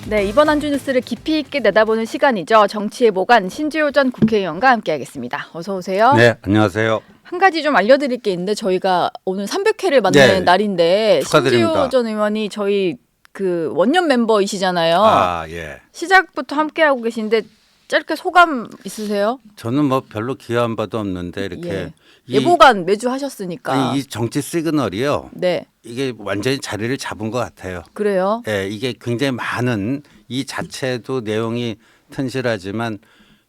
네, 이번 한 주 뉴스를 깊이 있게 내다보는 시간이죠. 정치의 보관 신주호 전 국회의원과 함께하겠습니다. 어서 오세요. 네, 안녕하세요. 한 가지 좀 알려드릴 게 있는데 저희가 오늘 300회를 맞는 네, 날인데 축하드립니다. 신주호 전 의원이 저희 그 원년 멤버이시잖아요. 아, 예. 시작부터 함께하고 계신데 짧게 소감 있으세요? 저는 뭐 별로 기여한 바도 없는데 이렇게 예. 예보관 매주 하셨으니까. 아니, 이 정치 시그널이요. 네, 이게 완전히 자리를 잡은 것 같아요. 그래요. 예, 이게 굉장히 많은 이 자체도 내용이 튼실하지만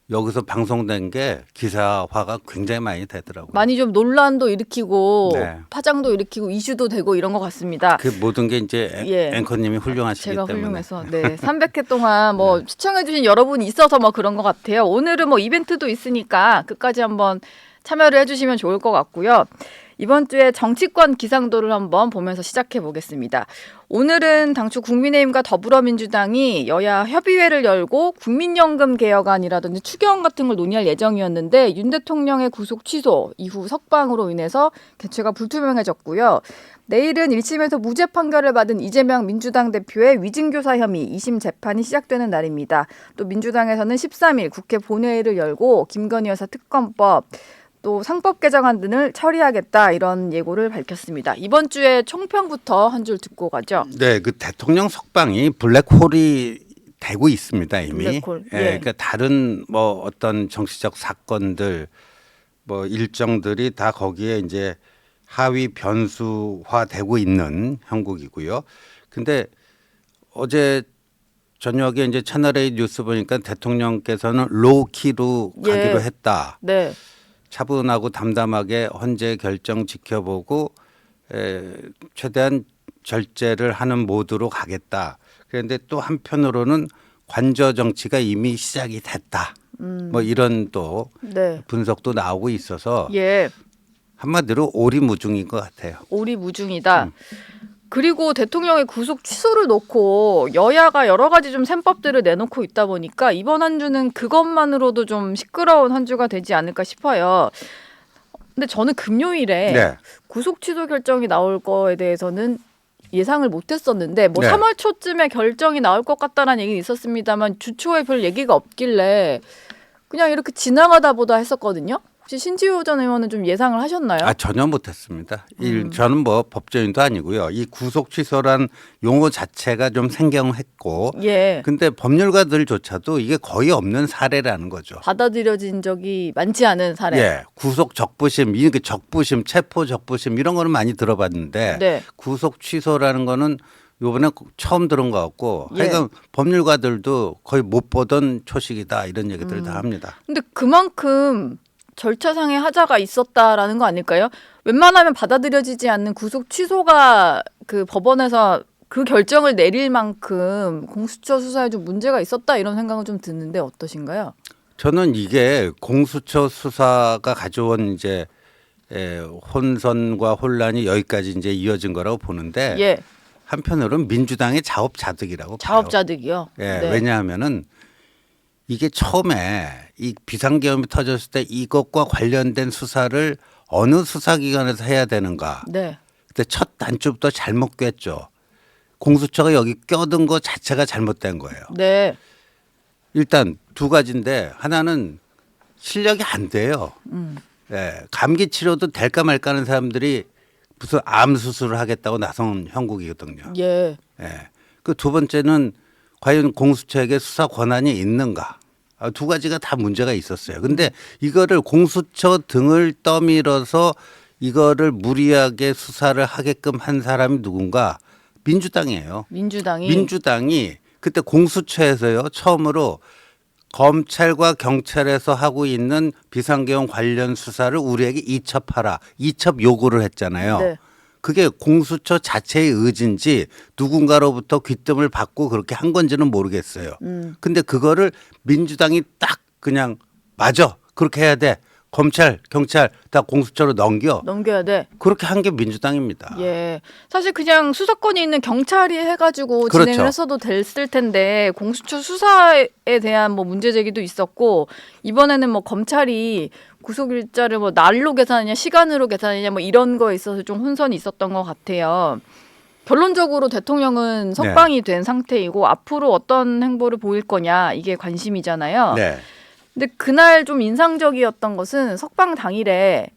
여기서 방송된 게 기사화가 굉장히 많이 되더라고요. 많이 좀 논란도 일으키고 네. 파장도 일으키고 이슈도 되고 이런 것 같습니다. 그 모든 게 이제 예. 앵커님이 훌륭하시기 제가 때문에. 훌륭해서 네 300회 동안 뭐 시청해주신 여러분이 있어서 뭐 그런 것 같아요. 오늘은 뭐 이벤트도 있으니까 끝까지 한번 참여를 해주시면 좋을 것 같고요. 이번 주에 정치권 기상도를 한번 보면서 시작해 보겠습니다. 오늘은 당초 국민의힘과 더불어민주당이 여야 협의회를 열고 국민연금 개혁안이라든지 추경 같은 걸 논의할 예정이었는데 윤 대통령의 구속 취소 이후 석방으로 인해서 개최가 불투명해졌고요. 내일은 1심에서 무죄 판결을 받은 이재명 민주당 대표의 위증교사 혐의 2심 재판이 시작되는 날입니다. 또 민주당에서는 13일 국회 본회의를 열고 김건희 여사 특검법 또 상법 개정안 등을 처리하겠다 이런 예고를 밝혔습니다. 이번 주에 총평부터 한 줄 듣고 가죠. 네, 그 대통령 석방이 블랙홀이 되고 있습니다 이미. 블랙홀. 예, 예. 그러니까 다른 뭐 어떤 정치적 사건들 뭐 일정들이 다 거기에 이제 하위 변수화되고 있는 형국이고요. 근데 어제 저녁에 이제 채널A 뉴스 보니까 대통령께서는 로우키로 예. 가기로 했다. 네. 차분하고 담담하게 헌재 결정 지켜보고 최대한 절제를 하는 모드로 가겠다. 그런데 또 한편으로는 관저 정치가 이미 시작이 됐다. 뭐 이런 또 네. 분석도 나오고 있어서 예. 한마디로 오리무중인 것 같아요. 오리무중이다. 그리고 대통령의 구속 취소를 놓고 여야가 여러 가지 좀 셈법들을 내놓고 있다 보니까 이번 한 주는 그것만으로도 좀 시끄러운 한 주가 되지 않을까 싶어요. 근데 저는 금요일에 네. 구속 취소 결정이 나올 거에 대해서는 예상을 못했었는데 뭐 네. 3월 초쯤에 결정이 나올 것 같다는 얘기는 있었습니다만 주초에 별 얘기가 없길래 그냥 이렇게 지나가다 보다 했었거든요. 혹시 신지호 전 의원은 좀 예상을 하셨나요? 아, 전혀 못했습니다. 저는 뭐 법조인도 아니고요. 이 구속 취소란 용어 자체가 좀 생경했고, 예. 근데 법률가들조차도 이게 거의 없는 사례라는 거죠. 받아들여진 적이 많지 않은 사례. 예, 구속 적부심, 이게 적부심, 체포 적부심 이런 거는 많이 들어봤는데 네. 구속 취소라는 거는 이번에 처음 들은 것 같고, 예. 하여간 법률가들도 거의 못 보던 초식이다 이런 얘기들 다 합니다. 근데 그만큼 절차상의 하자가 있었다라는 거 아닐까요? 웬만하면 받아들여지지 않는 구속 취소가 그 법원에서 그 결정을 내릴 만큼 공수처 수사에 좀 문제가 있었다 이런 생각은 좀 드는데 어떠신가요? 저는 이게 공수처 수사가 가져온 이제 혼선과 혼란이 여기까지 이제 이어진 거라고 보는데 예. 한편으로는 민주당의 자업자득이라고 봐요. 자업자득이요. 예, 네. 왜냐하면은 이게 처음에 이 비상계엄이 터졌을 때 이것과 관련된 수사를 어느 수사기관에서 해야 되는가. 네. 그때 첫 단추부터 잘못 꿰죠. 공수처가 여기 껴든 것 자체가 잘못된 거예요. 네. 일단 두 가지인데 하나는 실력이 안 돼요. 예, 감기 치료도 될까 말까 하는 사람들이 무슨 암 수술을 하겠다고 나선 형국이거든요. 예. 예. 그 두 번째는 과연 공수처에게 수사 권한이 있는가? 두 가지가 다 문제가 있었어요. 근데 이거를 공수처 등을 떠밀어서 이거를 무리하게 수사를 하게끔 한 사람이 누군가? 민주당이에요. 민주당이 그때 공수처에서요 처음으로 검찰과 경찰에서 하고 있는 비상계엄 관련 수사를 우리에게 이첩하라. 이첩 요구를 했잖아요. 네. 그게 공수처 자체의 의지인지 누군가로부터 귀뜸을 받고 그렇게 한 건지는 모르겠어요. 근데 그거를 민주당이 딱 그냥 맞아. 그렇게 해야 돼. 검찰, 경찰 다 공수처로 넘겨야 돼. 그렇게 한 게 민주당입니다. 예. 사실 그냥 수사권이 있는 경찰이 해가지고 그렇죠. 진행을 했어도 됐을 텐데 공수처 수사에 대한 뭐 문제 제기도 있었고 이번에는 뭐 검찰이 구속일자를 뭐 날로 계산하냐 시간으로 계산하냐 뭐 이런 거에 있어서 좀 혼선이 있었던 것 같아요. 결론적으로 대통령은 석방이 된 상태이고 앞으로 어떤 행보를 보일 거냐 이게 관심이잖아요. 네. 근데 그날 좀 인상적이었던 것은 석방 당일에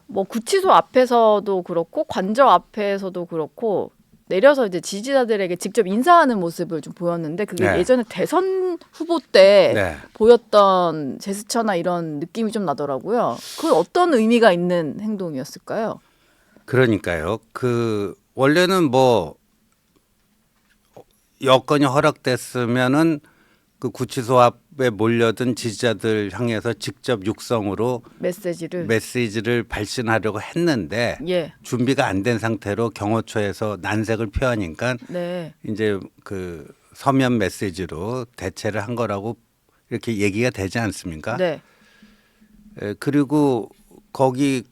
뭐 구치소 앞에서도 그렇고 관저 앞에서도 그렇고 내려서 이제 지지자들에게 직접 인사하는 모습을 좀 보였는데 그게 네. 예전에 대선 후보 때 네. 보였던 제스처나 이런 느낌이 좀 나더라고요. 그건 어떤 의미가 있는 행동이었을까요? 그러니까요. 그 원래는 뭐 여건이 허락됐으면은 그 구치소 앞에 몰려든 지지자들 향해서 직접 육성으로 메시지를 발신하려고 했는데 예. 준비가 안 된 상태로 경호처에서 난색을 표하니까 네. 이제 그 서면 메시지로 대체를 한 거라고 이렇게 얘기가 되지 않습니까? 네. 그리고 거기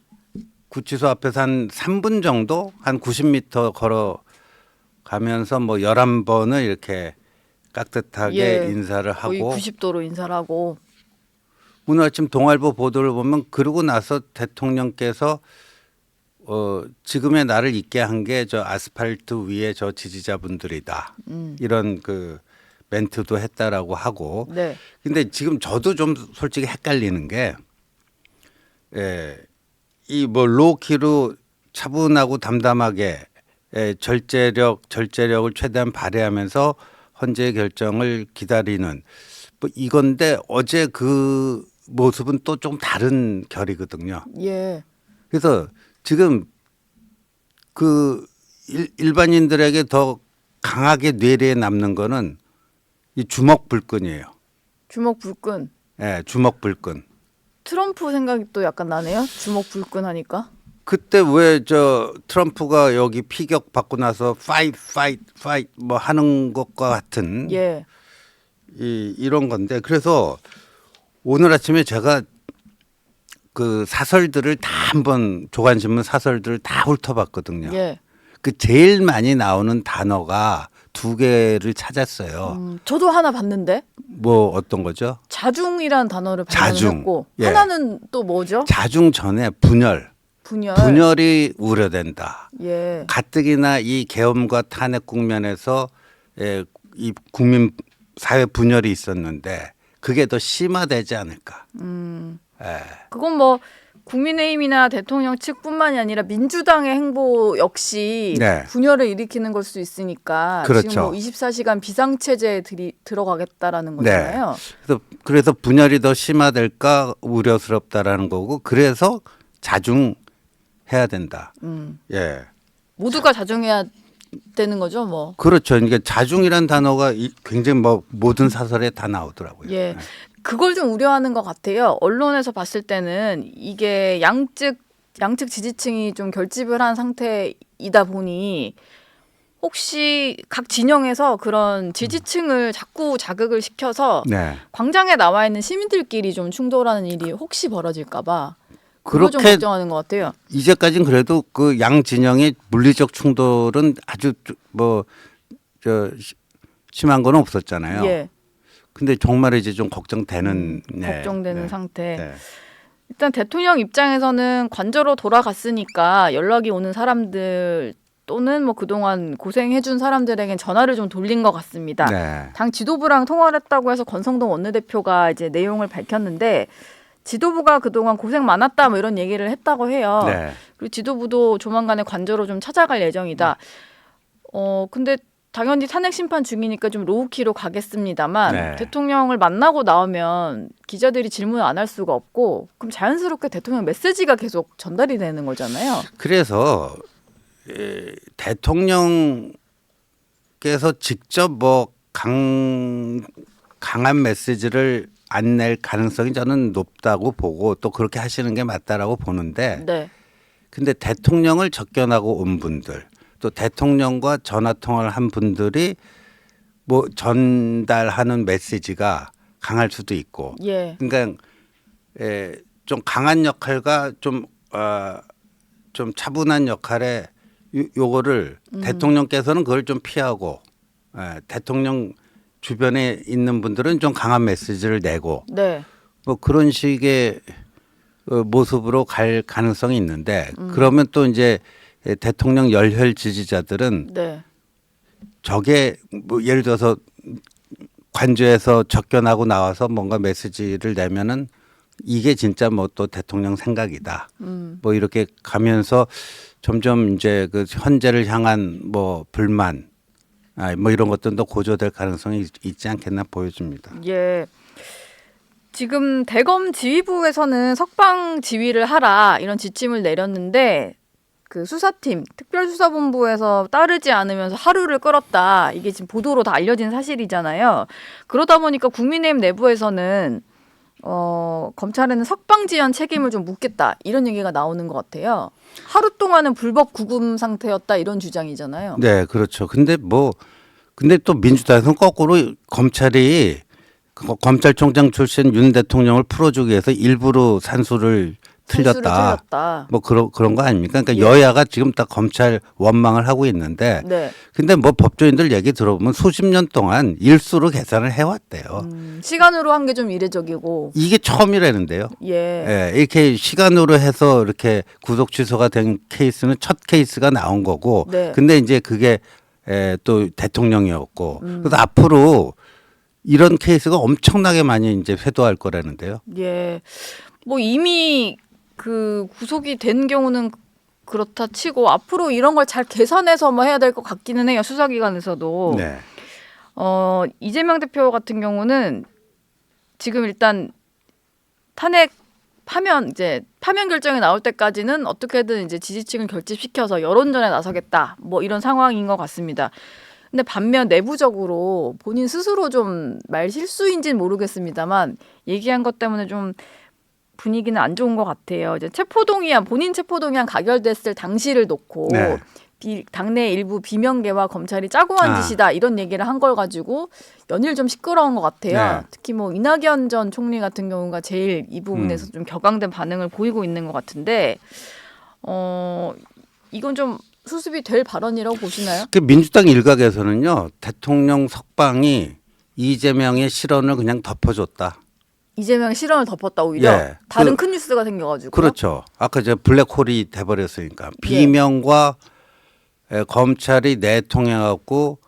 구치소 앞에서 한 3분 정도 한 90m 걸어가면서 뭐 11번을 이렇게 깍듯하게 예. 인사를 거의 하고 90도로 인사를 하고 오늘 아침 동아일보 보도를 보면 그러고 나서 대통령께서 지금의 나를 있게 한 게 저 아스팔트 위에 저 지지자분들이다. 이런 그 멘트도 했다라고 하고. 네. 근데 지금 저도 좀 솔직히 헷갈리는 게 이 뭐 로키로 차분하고 담담하게 절제력을 최대한 발휘하면서 헌재의 결정을 기다리는 뭐 이건데 어제 그 모습은 또 좀 다른 결이거든요. 예. 그래서 지금 그 일반인들에게 더 강하게 뇌리에 남는 거는 이 주먹 불끈이에요. 주먹 불끈. 예, 주먹 불끈. 트럼프 생각이 또 약간 나네요. 주먹 불끈 하니까. 그때 왜 저 트럼프가 여기 피격 받고 나서 fight 뭐 하는 것과 같은 예. 이런 건데 그래서 오늘 아침에 제가 그 사설들을 다 한번 조간신문 사설들을 다 훑어봤거든요. 예. 그 제일 많이 나오는 단어가 두 개를 찾았어요. 저도 하나 봤는데 뭐 어떤 거죠? 자중이란 단어를 자중. 발견했고 예. 하나는 또 뭐죠? 자중 전에 분열. 분열. 분열이 우려된다. 예. 가뜩이나 이 계엄과 탄핵 국면에서 이 국민 사회 분열이 있었는데 그게 더 심화되지 않을까. 그건 뭐 국민의힘이나 대통령 측뿐만이 아니라 민주당의 행보 역시 네. 분열을 일으키는 걸 수 있으니까 그렇죠. 지금 뭐 24시간 비상체제에 들어가겠다라는 거잖아요. 그래서 분열이 더 심화될까 우려스럽다라는 거고 그래서 자중해야 된다. 예. 모두가 자중해야 되는 거죠, 뭐. 그렇죠. 그러니까 자중이란 단어가 굉장히 뭐 모든 사설에 다 나오더라고요. 예. 그걸 좀 우려하는 것 같아요. 언론에서 봤을 때는 이게 양측 지지층이 좀 결집을 한 상태이다 보니 혹시 각 진영에서 그런 지지층을 자꾸 자극을 시켜서 네. 광장에 나와 있는 시민들끼리 좀 충돌하는 일이 혹시 벌어질까 봐 그거 좀 그렇게 걱정하는 것 같아요. 이제까지는 그래도 그 양 진영의 물리적 충돌은 아주 뭐 저 심한 건 없었잖아요. 예. 근데 정말 이제 좀 걱정되는 걱정되는 상태. 네. 일단 대통령 입장에서는 관저로 돌아갔으니까 연락이 오는 사람들 또는 뭐 그동안 고생해준 사람들에겐 전화를 좀 돌린 것 같습니다. 네. 당 지도부랑 통화를 했다고 해서 권성동 원내대표가 이제 내용을 밝혔는데 지도부가 그동안 고생 많았다 뭐 이런 얘기를 했다고 해요. 네. 그리고 지도부도 조만간에 관저로 좀 찾아갈 예정이다. 근데 당연히 탄핵 심판 중이니까 좀 로우키로 가겠습니다만 네. 대통령을 만나고 나오면 기자들이 질문을 안 할 수가 없고 그럼 자연스럽게 대통령 메시지가 계속 전달이 되는 거잖아요. 그래서 대통령께서 직접 뭐 강한 메시지를 안 낼 가능성이 저는 높다고 보고 또 그렇게 하시는 게 맞다라고 보는데 네. 근데 대통령을 접견하고 온 분들 또 대통령과 전화 통화를 한 분들이 뭐 전달하는 메시지가 강할 수도 있고 예. 그러니까 좀 강한 역할과 좀 차분한 역할에 요거를 대통령께서는 그걸 좀 피하고 대통령 주변에 있는 분들은 좀 강한 메시지를 내고 네. 뭐 그런 식의 모습으로 갈 가능성이 있는데 그러면 또 이제 대통령 열혈 지지자들은 네. 저게 뭐 예를 들어서 관저에서 접견하고 나와서 뭔가 메시지를 내면은 이게 진짜 뭐 또 대통령 생각이다. 뭐 이렇게 가면서 점점 이제 그 현재를 향한 뭐 불만, 뭐 이런 것들도 고조될 가능성이 있지 않겠나 보여집니다. 예. 지금 대검 지휘부에서는 석방 지휘를 하라 이런 지침을 내렸는데 그 수사팀 특별수사본부에서 따르지 않으면서 하루를 끌었다. 이게 지금 보도로 다 알려진 사실이잖아요. 그러다 보니까 국민의힘 내부에서는 검찰에는 석방 지연 책임을 좀 묻겠다 이런 얘기가 나오는 것 같아요. 하루 동안은 불법 구금 상태였다 이런 주장이잖아요. 네, 그렇죠. 근데 또 민주당에서는 거꾸로 검찰이 검찰총장 출신 윤 대통령을 풀어주기 위해서 일부러 산수를 틀렸다. 뭐 그런 거 아닙니까? 그러니까 예. 여야가 지금 다 검찰 원망을 하고 있는데, 네. 근데 뭐 법조인들 얘기 들어보면 수십 년 동안 일수로 계산을 해왔대요. 시간으로 한 게 좀 이례적이고. 이게 처음이라는데요. 예. 예, 이렇게 시간으로 해서 이렇게 구속 취소가 된 케이스는 첫 케이스가 나온 거고, 네. 근데 이제 그게 또 대통령이었고, 그래서 앞으로 이런 케이스가 엄청나게 많이 이제 회도할 거라는데요. 예. 뭐 이미 그 구속이 된 경우는 그렇다 치고 앞으로 이런 걸 잘 계산해서 뭐 해야 될 것 같기는 해요. 수사기관에서도. 네. 이재명 대표 같은 경우는 지금 일단 탄핵 파면 결정이 나올 때까지는 어떻게든 이제 지지층을 결집시켜서 여론전에 나서겠다. 뭐 이런 상황인 것 같습니다. 근데 반면 내부적으로 본인 스스로 좀 말 실수인지는 모르겠습니다만 얘기한 것 때문에 좀 분위기는 안 좋은 것 같아요. 이제 본인 체포동의안 가결됐을 당시를 놓고 네. 당내 일부 비명계와 검찰이 짜고 한 짓이다 이런 얘기를 한 걸 가지고 연일 좀 시끄러운 것 같아요. 네. 특히 뭐 이낙연 전 총리 같은 경우가 제일 이 부분에서 좀 격앙된 반응을 보이고 있는 것 같은데 이건 좀 수습이 될 발언이라고 보시나요? 그 민주당 일각에서는요, 대통령 석방이 이재명의 실언을 그냥 덮어줬다. 이재명 실언을 덮었다 오히려 예. 다른 큰 뉴스가 생겨가지고. 그렇죠. 아까 이제 블랙홀이 돼버렸으니까 비명과 검찰이 내통해갖고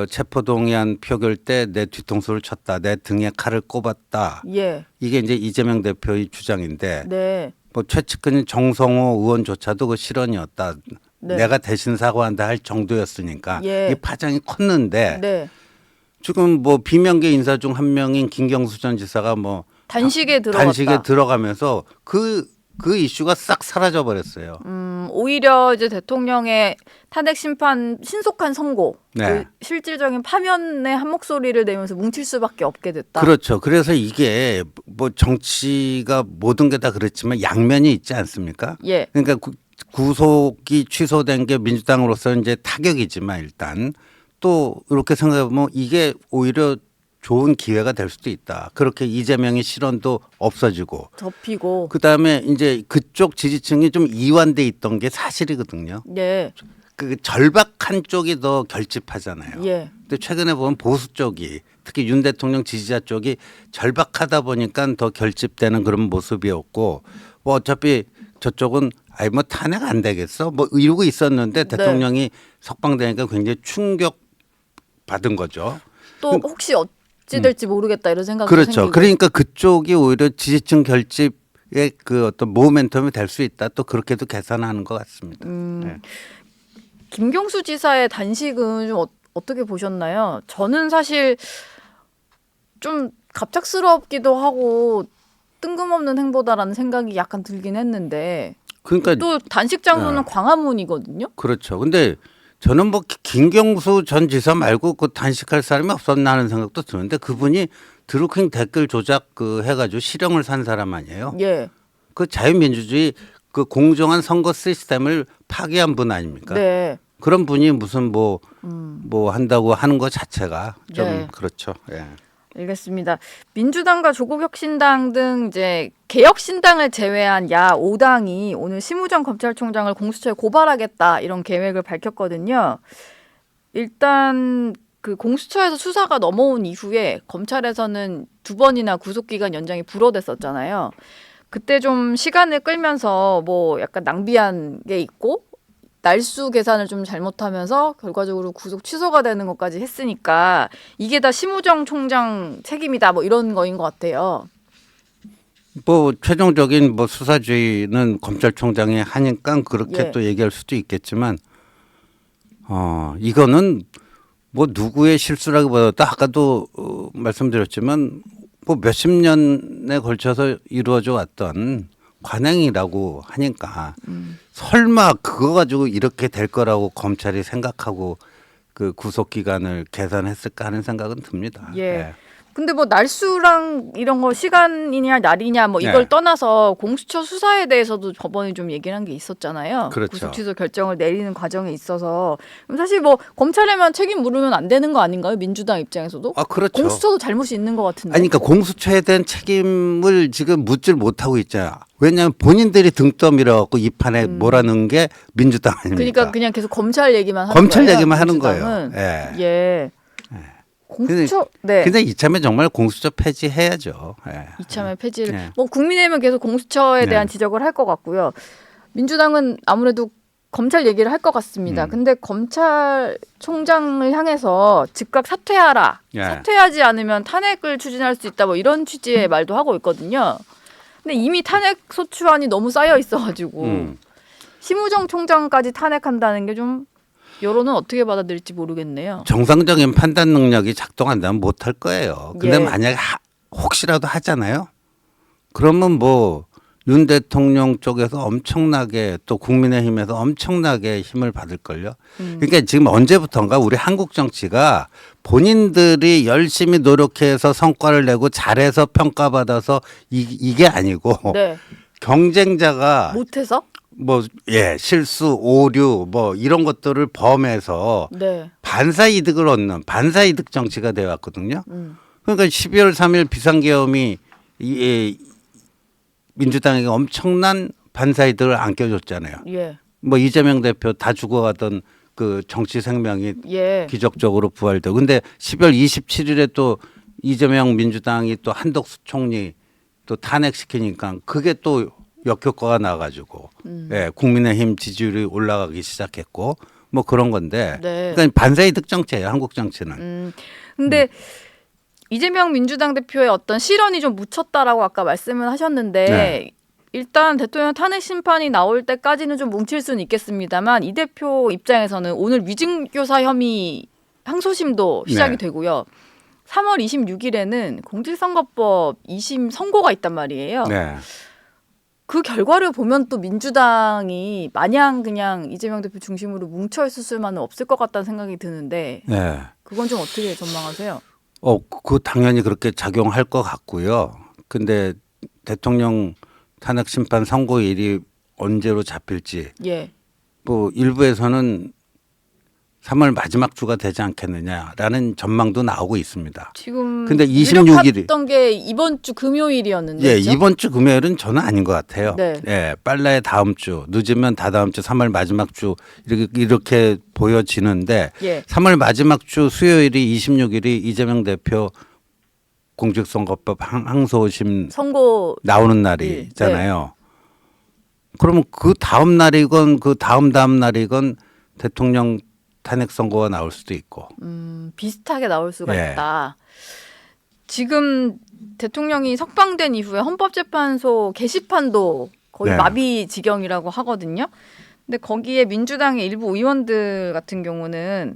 체포동의안 표결 때 내 뒤통수를 쳤다, 내 등에 칼을 꼽았다. 예. 이게 이제 이재명 대표의 주장인데, 네. 뭐 최측근 정성호 의원조차도 그 실언이었다. 네. 내가 대신 사과한다 할 정도였으니까 예. 이 파장이 컸는데 네. 지금 뭐 비명계 인사 중 한 명인 김경수 전 지사가 뭐 단식에 들어갔다. 단식에 들어가면서 그 이슈가 싹 사라져 버렸어요. 오히려 이제 대통령의 탄핵 심판 신속한 선고, 네. 그 실질적인 파면의 한 목소리를 내면서 뭉칠 수밖에 없게 됐다. 그렇죠. 그래서 이게 뭐 정치가 모든 게 다 그렇지만 양면이 있지 않습니까? 예. 그러니까 구속이 취소된 게 민주당으로서는 이제 타격이지만 일단 또 이렇게 생각해보면 이게 오히려 좋은 기회가 될 수도 있다. 그렇게 이재명의 실언도 없어지고 접히고. 그다음에 이제 그쪽 지지층이 좀 이완돼 있던 게 사실이거든요. 예. 그 절박한 쪽이 더 결집하잖아요. 예. 근데 최근에 보면 보수 쪽이 특히 윤 대통령 지지자 쪽이 절박하다 보니까 더 결집되는 그런 모습이었고 뭐 어차피 저쪽은 아이 뭐 탄핵 안 되겠어 뭐 이러고 있었는데 대통령이 석방되니까 굉장히 충격 받은 거죠. 또 혹시 어찌 될지 모르겠다 이런 생각도 그렇죠. 생기고. 그러니까 그쪽이 오히려 지지층 결집의 그 어떤 모멘텀이 될 수 있다. 또 그렇게도 계산하는 것 같습니다. 네. 김경수 지사의 단식은 좀 어떻게 보셨나요? 저는 사실 좀 갑작스럽기도 하고 뜬금없는 행보다라는 생각이 약간 들긴 했는데 그러니까 또 단식 장소는 광화문이거든요. 그렇죠. 근데 저는 뭐 김경수 전 지사 말고 그 단식할 사람이 없었나 하는 생각도 드는데 그분이 드루킹 댓글 조작 그 해가지고 실형을 산 사람 아니에요? 예. 그 자유민주주의 그 공정한 선거 시스템을 파괴한 분 아닙니까? 네. 그런 분이 무슨 뭐 한다고 하는 것 자체가 좀 네. 그렇죠. 예. 알겠습니다. 민주당과 조국혁신당 등 이제 개혁신당을 제외한 야 5당이 오늘 심우정 검찰총장을 공수처에 고발하겠다 이런 계획을 밝혔거든요. 일단 그 공수처에서 수사가 넘어온 이후에 검찰에서는 2번이나 구속기간 연장이 불어댔었잖아요. 그때 좀 시간을 끌면서 뭐 약간 낭비한 게 있고 날수 계산을 좀 잘못하면서 결과적으로 구속 취소가 되는 것까지 했으니까 이게 다 심우정 총장 책임이다 뭐 이런 거인 것 같아요. 뭐 최종적인 뭐 수사주의는 검찰총장이 하니까 그렇게 예. 또 얘기할 수도 있겠지만 이거는 뭐 누구의 실수라기보다 아까도 말씀드렸지만 뭐 몇십 년에 걸쳐서 이루어져 왔던 관행이라고 하니까 설마 그거 가지고 이렇게 될 거라고 검찰이 생각하고 그 구속 기간을 계산했을까 하는 생각은 듭니다. 예. 근데 뭐 날수랑 이런 거 시간이냐 날이냐 뭐 이걸 네. 떠나서 공수처 수사에 대해서도 저번에 좀 얘기를 한 게 있었잖아요. 그렇죠. 구속 취소 결정을 내리는 과정에 있어서 그럼 사실 뭐 검찰에만 책임 물으면 안 되는 거 아닌가요? 민주당 입장에서도 그렇죠. 공수처도 잘못이 있는 것 같은데. 아니, 그러니까 공수처에 대한 책임을 지금 묻질 못하고 있잖아. 왜냐하면 본인들이 등 떠밀어갖고 이 판에 몰아넣은 게 민주당 아닙니까? 그러니까 그냥 계속 검찰 얘기만 하는 검찰 거예요. 얘기만 하는 민주당은. 거예요. 예. 예. 공수처 네. 근데 이참에 정말 공수처 폐지해야죠. 예. 이참에 폐지를 예. 뭐 국민의힘은 계속 공수처에 대한 네. 지적을 할 것 같고요. 민주당은 아무래도 검찰 얘기를 할 것 같습니다. 근데 검찰총장을 향해서 즉각 사퇴하라. 예. 사퇴하지 않으면 탄핵을 추진할 수 있다. 뭐 이런 취지의 말도 하고 있거든요. 근데 이미 탄핵 소추안이 너무 쌓여 있어가지고 심우정 총장까지 탄핵한다는 게 좀 여론은 어떻게 받아들일지 모르겠네요. 정상적인 판단 능력이 작동한다면 못할 거예요. 근데 예. 만약에 혹시라도 하잖아요. 그러면 뭐 윤 대통령 쪽에서 엄청나게 또 국민의힘에서 엄청나게 힘을 받을걸요. 그러니까 지금 언제부턴가 우리 한국 정치가 본인들이 열심히 노력해서 성과를 내고 잘해서 평가받아서 이게 아니고 네. 경쟁자가 못해서? 실수, 오류 뭐 이런 것들을 범해서 네. 반사 이득을 얻는 반사 이득 정치가 되어 왔거든요. 그러니까 12월 3일 비상계엄이 민주당에게 엄청난 반사 이득을 안겨줬잖아요. 예. 뭐 이재명 대표 다 죽어가던 그 정치 생명이 예. 기적적으로 부활되고. 근데 10월 27일에 또 이재명 민주당이 또 한덕수 총리 또 탄핵시키니까 그게 또 역효과가 나가지고 예, 국민의힘 지지율이 올라가기 시작했고 뭐 그런 건데 네. 그러니까 반사이득 정치예요, 한국 정치는. 근데 이재명 민주당 대표의 어떤 실언이 좀 묻혔다라고 아까 말씀을 하셨는데 네. 일단 대통령 탄핵 심판이 나올 때까지는 좀 뭉칠 수는 있겠습니다만 이 대표 입장에서는 오늘 위증교사 혐의 항소심도 시작이 네. 되고요. 3월 26일에는 공직선거법 2심 선고가 있단 말이에요. 네. 그 결과를 보면 또 민주당이 마냥 그냥 이재명 대표 중심으로 뭉쳐 있을 수만은 없을 것 같다는 생각이 드는데 네. 그건 좀 어떻게 전망하세요? 그 당연히 그렇게 작용할 것 같고요. 근데 대통령 탄핵 심판 선고일이 언제로 잡힐지 예. 뭐 일부에서는 3월 마지막 주가 되지 않겠느냐라는 전망도 나오고 있습니다. 지금 근데 26일이 유력했던 게 이번 주 금요일이었는데 예, 그렇죠? 이번 주 금요일은 저는 아닌 것 같아요. 네. 예, 빨라야 다음 주, 늦으면 다다음 주, 3월 마지막 주 이렇게 보여지는데 예. 3월 마지막 주 수요일이 26일이 이재명 대표 공직선거법 항소심 선고 나오는 날이잖아요. 그러면 그 다음 날이건 그 다음 날이건 대통령 탄핵 선고가 나올 수도 있고. 비슷하게 나올 수가 예. 있다. 지금 대통령이 석방된 이후에 헌법재판소 게시판도 거의 네. 마비 지경이라고 하거든요. 근데 거기에 민주당의 일부 의원들 같은 경우는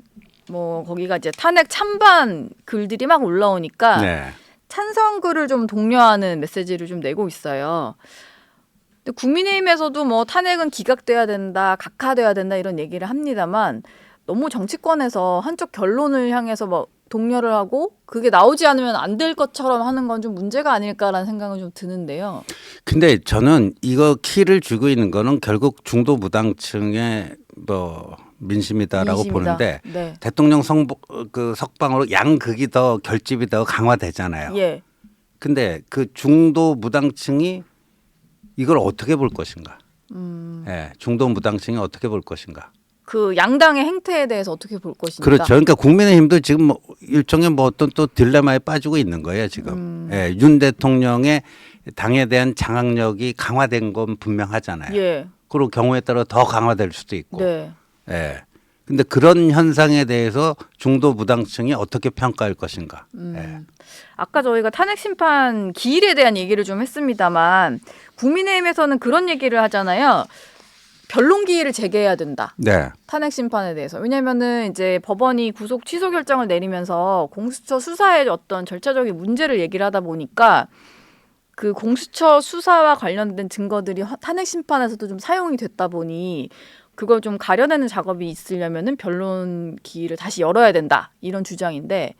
뭐 거기가 이제 탄핵 찬반 글들이 막 올라오니까 네. 찬성 글을 좀 독려하는 메시지를 좀 내고 있어요. 근데 국민의힘에서도 뭐 탄핵은 기각돼야 된다, 각하돼야 된다 이런 얘기를 합니다만 너무 정치권에서 한쪽 결론을 향해서 뭐 독려를 하고 그게 나오지 않으면 안 될 것처럼 하는 건 좀 문제가 아닐까라는 생각은 좀 드는데요. 근데 저는 이거 키를 쥐고 있는 거는 결국 중도 무당층의 뭐 민심이다라고 민심이다. 보는데 네. 대통령 석방으로 양극이 더 결집이 더 강화되잖아요. 예. 근데 그 중도 무당층이 이걸 어떻게 볼 것인가? 예, 중도 무당층이 어떻게 볼 것인가? 그 양당의 행태에 대해서 어떻게 볼 것인가. 그렇죠. 그러니까 국민의힘도 지금 뭐 일종의 뭐 어떤 또 딜레마에 빠지고 있는 거예요 지금. 예, 윤 대통령의 당에 대한 장악력이 강화된 건 분명하잖아요. 예. 그리고 경우에 따라 더 강화될 수도 있고. 네. 예. 근데 그런 현상에 대해서 중도 무당층이 어떻게 평가할 것인가. 예. 아까 저희가 탄핵 심판 기일에 대한 얘기를 좀 했습니다만 국민의힘에서는 그런 얘기를 하잖아요. 변론 기일을 재개해야 된다. 네. 탄핵 심판에 대해서. 왜냐면은 이제 법원이 구속 취소 결정을 내리면서 공수처 수사의 어떤 절차적인 문제를 얘기를 하다 보니까 그 공수처 수사와 관련된 증거들이 탄핵 심판에서도 좀 사용이 됐다 보니 그걸 좀 가려내는 작업이 있으려면은 변론 기일을 다시 열어야 된다. 이런 주장인데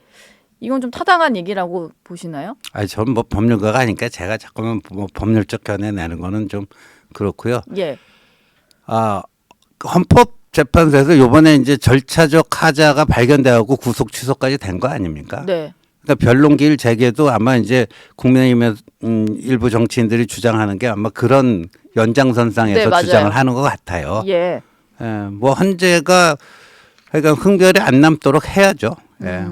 이건 좀 타당한 얘기라고 보시나요? 아니, 저는 뭐 법률가가 아니까 제가 자꾸만 뭐 법률적 견해 내는 거는 좀 그렇고요. 예. 아, 헌법재판소에서 요번에 이제 절차적 하자가 발견되고 구속 취소까지 된 거 아닙니까? 네. 그러니까 변론기일 재개도 아마 이제 국민의힘의 일부 정치인들이 주장하는 게 아마 그런 연장선상에서 네, 맞아요. 주장을 하는 것 같아요. 예. 예, 뭐 헌재가 그러니까 흥결이 안 남도록 해야죠. 예.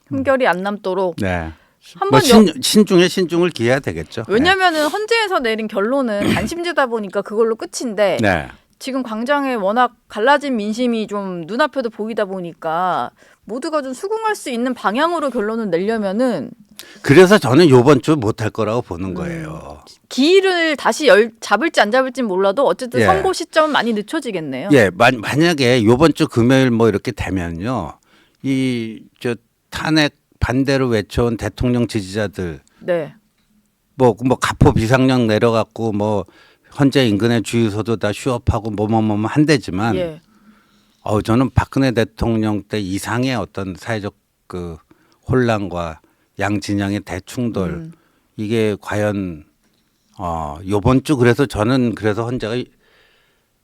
흠결이 안 남도록 네. 한번 뭐 신중에 신중을 기해야 되겠죠. 왜냐면은 헌재에서 내린 결론은 단심제다 보니까 그걸로 끝인데 네. 지금 광장에 워낙 갈라진 민심이 좀 눈앞에도 보이다 보니까 모두가 좀 수긍할 수 있는 방향으로 결론을 내려면은 그래서 저는 요번 주 못할 거라고 보는 거예요. 기일을 다시 잡을지 안 잡을지 몰라도 어쨌든 예. 선고 시점은 많이 늦춰지겠네요. 예, 만약에 요번 주 금요일 뭐 이렇게 되면요, 이 저 탄핵 반대로 외쳐온 대통령 지지자들 네. 뭐 가포 비상령 내려갖고 뭐 헌재 인근의 주유소도 다 휴업하고 뭐뭐 한대지만 예. 저는 박근혜 대통령 때 이상의 어떤 사회적 그 혼란과 양 진영의 대충돌 이게 과연 요번 주 그래서 저는 그래서 헌재가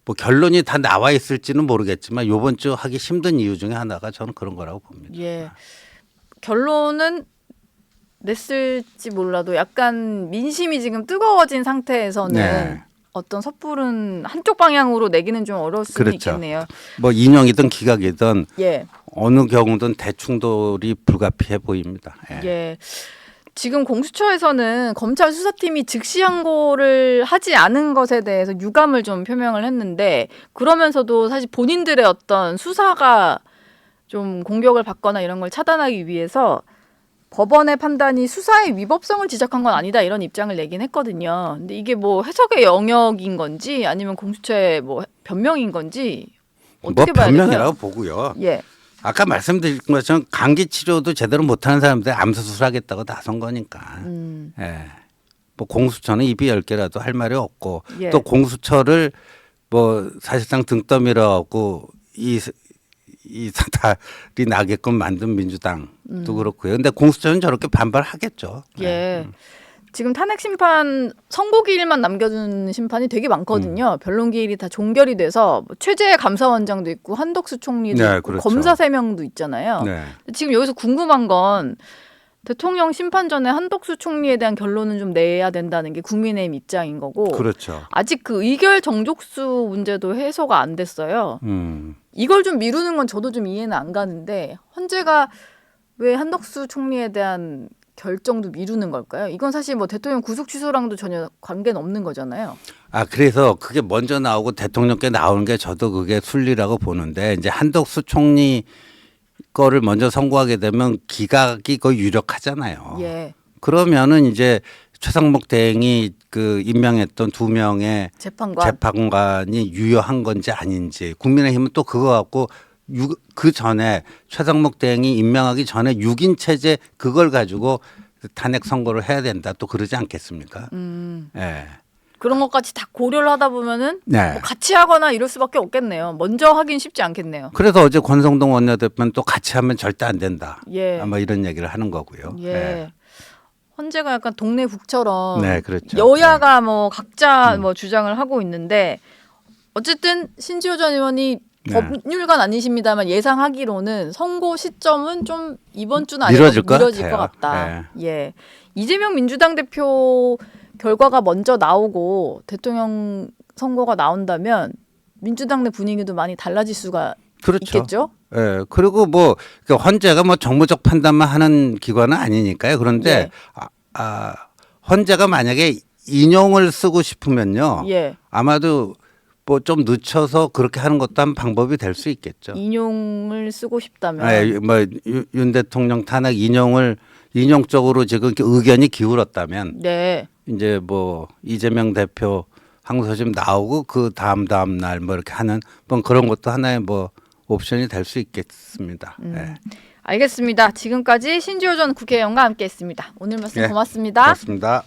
뭐 결론이 다 나와 있을지는 모르겠지만 요번 주 하기 힘든 이유 중에 하나가 저는 그런 거라고 봅니다. 예. 결론은 냈을지 몰라도 약간 민심이 지금 뜨거워진 상태에서는 네. 어떤 섣부른 한쪽 방향으로 내기는 좀 어려울 수는 그렇죠. 있겠네요. 뭐 인용이든 기각이든 예. 어느 경우든 대충돌이 불가피해 보입니다. 예. 예. 지금 공수처에서는 검찰 수사팀이 즉시 항고를 하지 않은 것에 대해서 유감을 좀 표명을 했는데 그러면서도 사실 본인들의 어떤 수사가 좀 공격을 받거나 이런 걸 차단하기 위해서 법원의 판단이 수사의 위법성을 지적한 건 아니다 이런 입장을 내긴 했거든요. 근데 이게 뭐 해석의 영역인 건지 아니면 공수처의 뭐 변명인 건지 어떻게 뭐 봐야 될까요? 변명이라고 보고요. 예. 아까 말씀드린 것처럼 감기 치료도 제대로 못하는 사람들 암 수술하겠다고 나선 거니까. 예. 뭐 공수처는 입이 10개라도 할 말이 없고 예. 또 공수처를 뭐 사실상 등 떠밀어갖고 이 사탈이 나게끔 만든 민주당도 그렇고요. 근데 공수처는 저렇게 반발하겠죠. 예. 지금 탄핵 심판 선고 기일만 남겨둔 심판이 되게 많거든요. 변론 기일이 다 종결이 돼서 뭐 최재 감사원장도 있고 한덕수 총리도 네, 있고 그렇죠. 검사 3명도 있잖아요. 네. 지금 여기서 궁금한 건 대통령 심판 전에 한덕수 총리에 대한 결론은 좀 내야 된다는 게 국민의힘 입장인 거고 그렇죠. 아직 그 의결 정족수 문제도 해소가 안 됐어요. 이걸 좀 미루는 건 저도 좀 이해는 안 가는데 헌재가 왜 한덕수 총리에 대한 결정도 미루는 걸까요? 이건 사실 뭐 대통령 구속 취소랑도 전혀 관계는 없는 거잖아요. 그래서 그게 먼저 나오고 대통령께 나오는 게 저도 그게 순리라고 보는데 이제 한덕수 총리 거를 먼저 선고하게 되면 기각이 거의 유력하잖아요. 예. 그러면은 이제 최상목 대행이 그 임명했던 2명의 재판관이 유효한 건지 아닌지 국민의힘은 또 그거 갖고 그 전에 최상목 대행이 임명하기 전에 6인 체제 그걸 가지고 탄핵 선고를 해야 된다 또 그러지 않겠습니까? 예. 그런 것까지 다 고려를 하다 보면은 네. 뭐 같이 하거나 이럴 수밖에 없겠네요. 먼저 하긴 쉽지 않겠네요. 그래서 어제 권성동 원내대표는 또 같이 하면 절대 안 된다. 예. 아마 이런 얘기를 하는 거고요. 예. 네. 헌재가 약간 동네 북처럼 네, 그렇죠. 여야가 뭐 각자 뭐 주장을 하고 있는데 어쨌든 신지호 전 의원이 네. 법률가는 아니십니다만 예상하기로는 선고 시점은 좀 이번 주는 아니고 미뤄질 것 미뤄질 같아요. 것 같다. 네. 예. 이재명 민주당 대표 결과가 먼저 나오고 대통령 선고가 나온다면 민주당 내 분위기도 많이 달라질 수가 그렇죠. 있겠죠. 예. 그리고 뭐 헌재가 뭐 정무적 판단만 하는 기관은 아니니까요. 그런데 헌재가 만약에 인용을 쓰고 싶으면요. 예. 아마도 뭐 좀 늦춰서 그렇게 하는 것도 한 방법이 될 수 있겠죠. 인용을 쓰고 싶다면 뭐윤 대통령 탄핵 인용 쪽으로 지금 의견이 기울었다면 네. 이제 뭐 이재명 대표 항소심 나오고 그 다음 날 뭐 이렇게 하는 뭐 그런 것도 하나의 뭐 옵션이 될 수 있겠습니다. 네. 알겠습니다. 지금까지 신지호 전 국회의원과 함께했습니다. 오늘 말씀 예, 고맙습니다. 고맙습니다.